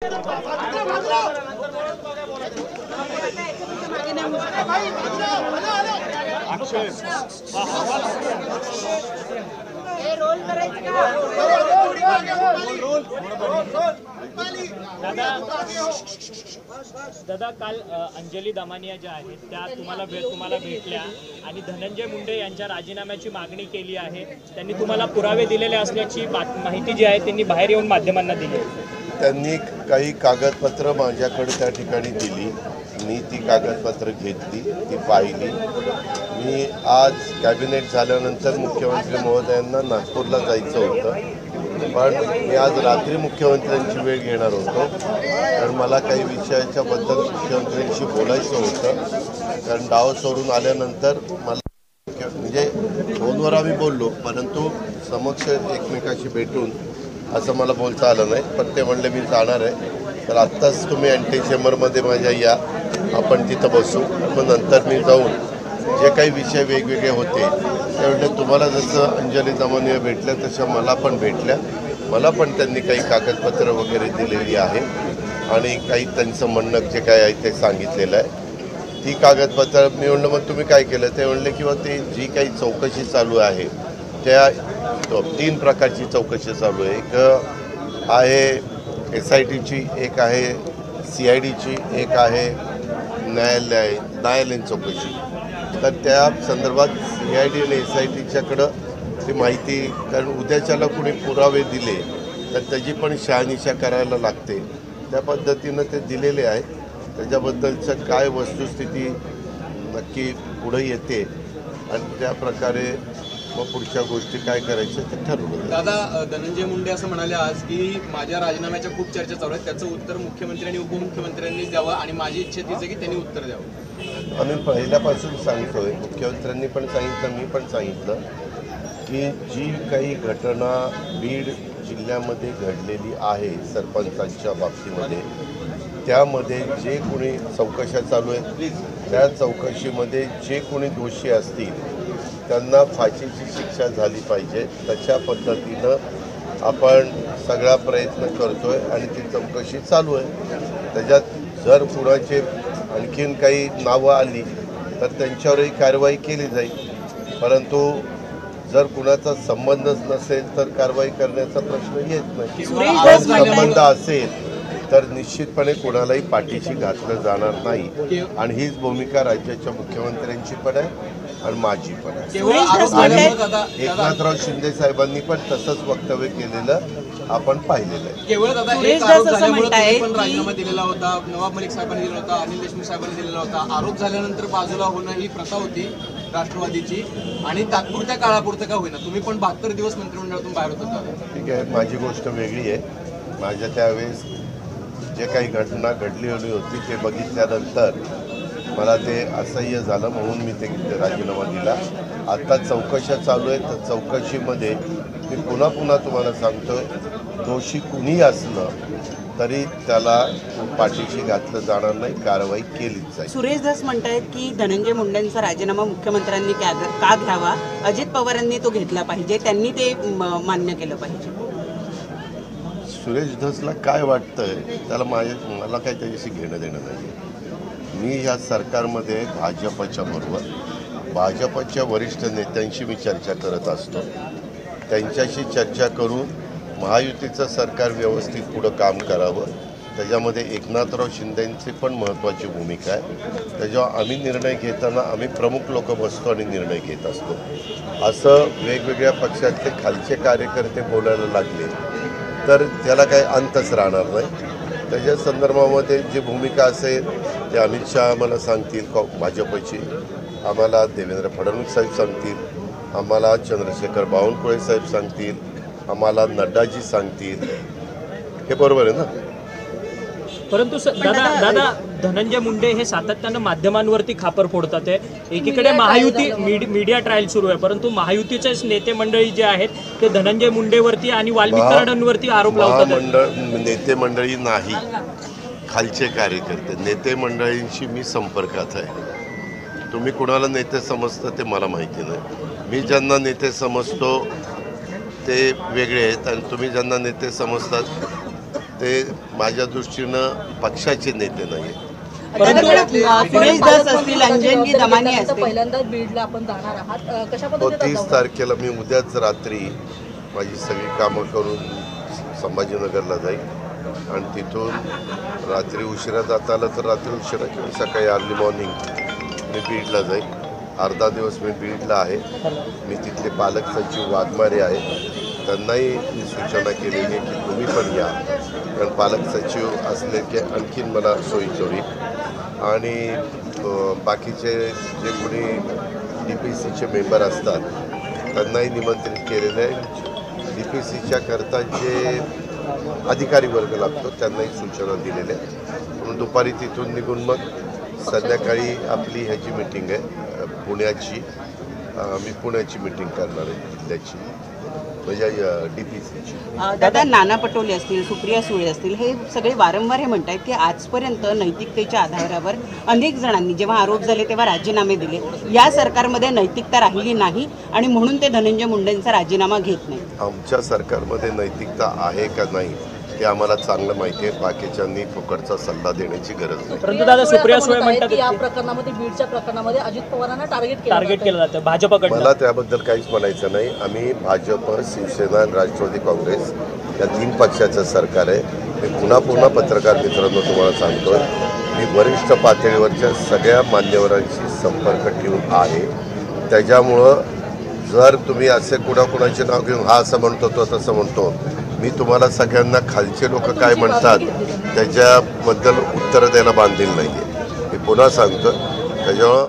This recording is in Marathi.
दादा काल अंजली दमानिया ज्या आहेत त्या तुम्हाला भेटल्या आणि धनंजय मुंडे यांच्या राजीनाम्याची मागणी केली आहे। त्यांनी तुम्हाला पुरावे दिलेले असल्याची माहिती जी आहे त्यांनी बाहेर येऊन माध्यमांना दिली। त्यांनी काही कागदपत्र माझ्याकडे त्या ठिकाणी दिली, मी ती कागदपत्र घेतली, ती पाहिली। मी आज कॅबिनेट झाल्यानंतर मुख्यमंत्री महोदयांना नागपूरला जायचं होतं, पण मी आज रात्री मुख्यमंत्र्यांची वेळ घेणार होतो, कारण मला काही विषयाच्या बद्दल मुख्यमंत्र्यांशी बोलायचं होतं। कारण डाव सोडून आल्यानंतर मला म्हणजे फोनवर आम्ही बोललो, परंतु समक्ष एकमेकाशी भेटून असं मला बोलता आलं नाही। पण ते म्हणले मी जाणार आहे, तर आत्ताच तुम्ही अँटी चेंबरमध्ये माझ्या या, आपण तिथं बसू, मग नंतर मी जाऊन जे काही विषय वेगवेगळे होते त्यावेळेला तुम्हाला जसं अंजली दमानिया भेटल्या तशा मला पण भेटल्या। मला पण त्यांनी काही कागदपत्र वगैरे दिलेली आहे आणि काही त्यांचं म्हणणं जे काय आहे ते सांगितलेलं आहे। ती कागदपत्र मी म्हणलं मग तुम्ही काय केलं, ते म्हणले किंवा ते जी काही चौकशी चालू आहे त्या 3 प्रकारची चौकशी चालू आहे। एक आहे SITची, एक आहे CIDची, एक आहे न्यायालयीन चौकशी। तर त्या संदर्भात CID आणि SITच्याकडं ती माहिती, कारण उद्याच्याला कुणी पुरावे दिले तर त्याची पण शहानिशा करायला लागते, त्या पद्धतीनं ते दिलेले आहेत। त्याच्याबद्दलचं काय वस्तुस्थिती नक्की पुढे येते आणि त्या प्रकारे मग पुढच्या गोष्टी काय करायच्या ते ठरवलं। दादा, धनंजय मुंडे असं म्हणाले आज की माझ्या राजीनाम्याच्या खूप चर्चा चालू आहेत, त्याचं उत्तर मुख्यमंत्री आणि उपमुख्यमंत्र्यांनी द्यावं आणि माझी इच्छा तीच आहे की त्यांनी उत्तर द्यावं। आम्ही पहिल्यापासून सांगतोय, मुख्यमंत्र्यांनी पण सांगितलं, मी पण सांगितलं की जी काही घटना बीड जिल्ह्यामध्ये घडलेली आहे सरपंचांच्या बाबतीमध्ये, त्यामध्ये जे कोणी चौकशा चालू आहेत त्या चौकशीमध्ये जे कोणी दोषी असतील त्यांना फाशीची शिक्षा झाली पाहिजे, तशा पद्धतीनं आपण सगळा प्रयत्न करतोय आणि ती चौकशी चालू आहे। त्याच्यात जर कुणाचे आणखीन काही नावं आली तर त्यांच्यावरही कारवाई केली जाईल, परंतु जर कुणाचा संबंधच नसेल तर कारवाई करण्याचा प्रश्न येत नाही। जर संबंध असेल तर निश्चितपणे कोणालाही पाठीशी घातलं जाणार नाही आणि हीच भूमिका राज्याच्या मुख्यमंत्र्यांची पण आहे आणि माझी पण आहे। एकनाथराव शिंदे साहेबांनी पण तसंच वक्तव्य केलेलं आपण पाहिलेलं आहे। केवळ दादा एक आरोप झाल्यामुळे पण राजीनामा दिलेला होता, नवाब मलिक साहेबांनी दिला होता, अनिल देशमुख साहेबांनी दिलेला होता। आरोप झाल्यानंतर बाजूला होणं ही प्रथा होती राष्ट्रवादीची आणि तात्पुरत्या काळापुरतं का होईना तुम्ही पण 72 दिवस मंत्रिमंडळातून बाहेर होता। ठीक आहे, माझी गोष्ट वेगळी आहे। माझ्या त्यावेळेस जे काही घटना घडलेली होती ते बघितल्यानंतर मला ते असह्य झालं, म्हणून मी ते राजीनामा दिला। आता चौकशा चालू आहेत, तर चौकशीमध्ये मी पुन्हा तुम्हाला सांगतोय, दोषी कुणीही असलं तरी त्याला पाठीशी घातलं जाणार नाही, कारवाई केलीच जाईल। सुरेश धस म्हणतायत की धनंजय मुंडेंचा राजीनामा मुख्यमंत्र्यांनी का घ्यावा, अजित पवारांनी तो घेतला पाहिजे, त्यांनी ते मान्य केलं पाहिजे। सुरेश धसला काय वाटतंय त्याला मला काही त्याच्याशी घेणं देणं नाही। मी या सरकारमध्ये भाजपच्या वरिष्ठ नेत्यांशी मी चर्चा करत असतो, त्यांच्याशी चर्चा करून महायुतीचं सरकार व्यवस्थित पुढं काम करावं, त्याच्यामध्ये एकनाथराव शिंदेंची पण महत्त्वाची भूमिका आहे। त्याच्यावर आम्ही निर्णय घेताना आम्ही प्रमुख लोक बसतो आणि निर्णय घेत असतो। असं वेगवेगळ्या पक्षातले खालचे कार्यकर्ते बोलायला लागले तर त्याला काही अंतच राहणार नाही। त्याच्या संदर्भामध्ये जी भूमिका असेल ते अमित शहा आम्हाला सांगतील, भाजपची आम्हाला देवेंद्र फडणवीस साहेब सांगतील, आम्हाला चंद्रशेखर बावनकुळे साहेब सांगतील, आम्हाला नड्डाजी सांगतील, हे बरोबर आहे ना। परंतु दादा धनंजय मुंडे हे सातत्यानं माध्यमांवरती खापर फोडतात आहे। एकीकडे महायुती मीडिया ट्रायल सुरू आहे, परंतु महायुतीचेच नेते मंडळी जे आहेत ते धनंजय मुंडेवरती आणि वाल्मिक कराडांवरती आरोप लावतात। नेते मंडळी नाही, खालचे कार्यकर्ते, नेते मंडळींशी मी संपर्कात आहे। तुम्ही कुणाला नेते समजता ते मला माहिती नाही। मी ज्यांना नेते समजतो ते वेगळे आहेत आणि तुम्ही ज्यांना नेते समजतात ते माझ्या दृष्टीनं पक्षाचे नेते नाही. सुरेश दास असतील, अंजनजी दमानी असतील. पहिल्यांदा बीडला आपण जाणार आहात, कशा तो पद्धतीने 30 तारखेला मी उद्याच रात्री माझी सगळी कामं करून संभाजीनगरला जाईल आणि तिथून रात्री उशिरा जाता आलं तर रात्री उशिरा किंवा सकाळी अर्ली मॉर्निंग मी बीडला जाईल. अर्धा दिवस मी बीडला आहे. मी तिथले पालक सचिव वाघमारे आहेत, त्यांनाही मी सूचना केलेली आहे की तुम्ही पण या, कारण पालक सचिव असले की आणखीन मला सोयीचं होईल. आणि बाकीचे जे कोणी DPCचे मेंबर असतात त्यांनाही निमंत्रित केलेलं आहे. DPCच्या करता जे अधिकारी वर्ग लागतो त्यांनाही सूचना दिलेल्या आहेत. म्हणून दुपारी तिथून निघून मग संध्याकाळी आपली ह्याची मीटिंग आहे पुण्याची. मी पुण्याची मीटिंग करणार आहे तिथल्याची, म्हणजे DPCची. दादा, नाना पटोले असतील, सुप्रिया सुळे असतील, हे सगळे वारंवार हे म्हणतात की आजपर्यंत नैतिकतेच्या आधारावर अनेक जणांनी जेव्हा आरोप झाले तेव्हा राजीनामे दिले. या सरकारमध्ये नैतिकता राहिली नाही आणि म्हणून ते धनंजय मुंडेंचा राजीनामा घेत नाही. आमच्या सरकारमध्ये नैतिकता आहे का नाही ते आम्हाला चांगलं माहिती आहे. बाकीच्यांनी फुकटचा सल्ला देण्याची गरज नाही. परंतु दादा सुप्रिया सुळे म्हणतात या प्रकरणामध्ये, बीडच्या प्रकरणामध्ये अजित पवारांना टार्गेट केलं जातं भाजपकडनं. मला त्याबद्दल काहीच म्हणायचं नाही. आम्ही भाजप, शिवसेना आणि राष्ट्रवादी काँग्रेस या 3 पक्षाचं सरकार आहे. मी पुन्हा पत्रकार मित्रांनो तुम्हाला सांगतोय, मी वरिष्ठ पातळीवरच्या सगळ्या मान्यवरांशी संपर्क ठेवून आहे. त्याच्यामुळं जर तुम्ही असे कुणाकुणाचे नाव घेऊन हा असं म्हणतो तो तसं म्हणतो, मी तुम्हाला सगळ्यांना खालचे लोक काय म्हणतात त्याच्याबद्दल उत्तरं द्यायला बांधील नाही आहे. मी पुन्हा सांगतो. त्याच्यामुळं